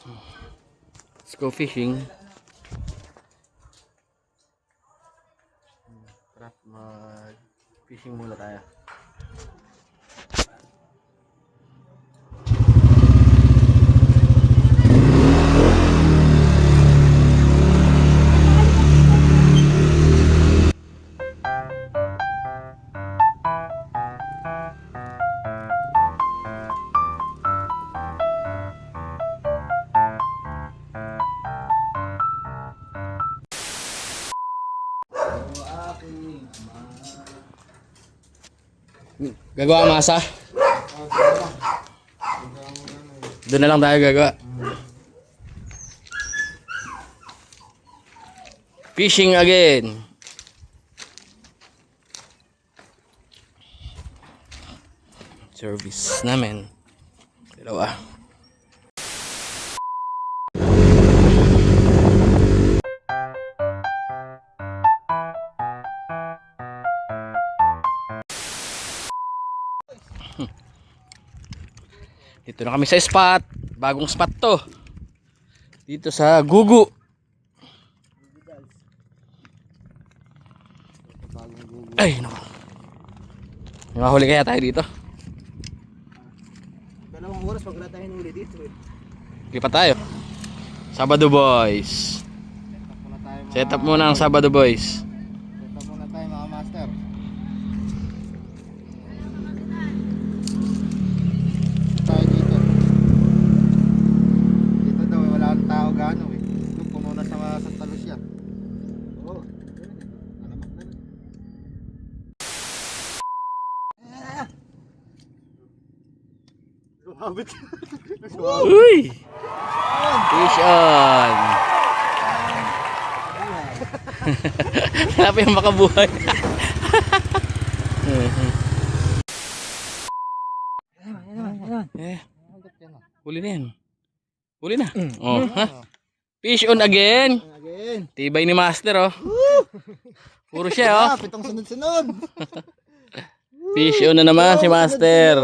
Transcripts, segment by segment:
Let's go fishing. Tara, mag-fishing muna tayo. Gagawa masa. Doon na lang tayo gagawa. Fishing again. Service namin. Dalawa. Dito na kami sa spot. Bagong spot to. Dito sa Gugu. Ay, naku. Nakahuli kaya tayo dito. 2 oras pag wala tayong huli dito. Lipat tayo. Sabado Boys. Set up muna ang Sabado Boys. Set up muna tayo mga master. Tayo dito. Dito daw wala kang tao gaano eh. Doon puno na sa mga Santa Lucia. Oo. Alamak na. Lumabit. Uy! Fish on! Hanap yung makabuhay. Huli na yan. Huli na. Oh, ha? Fish on again. Tibay ni Master, oh. Puro siya, oh. Pitong sunod-sunod. Fish on na naman si Master.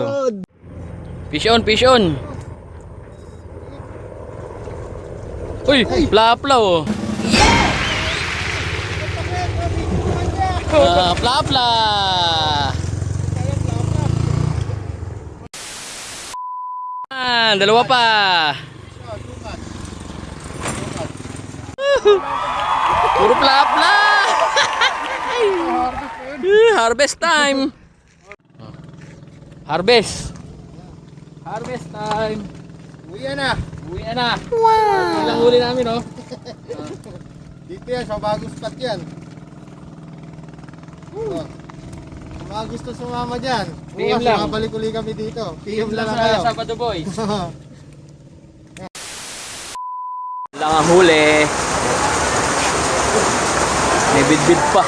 Fish on, fish on. Uy, plapla, oh. Plapla. Dalawa pa. Puro plapla. Harvest time. Harvest. Harvest time. Uwi na. Uwi na. Wow. Ilang huli namin, oh. Dito yan, sa bagong spot yan. So, kung mga gusto sumama dyan, PM lang. Mabalik uli kami dito. PM lang Sa kayo. Sabado Boys. Lang ang huli. May bidbid pa.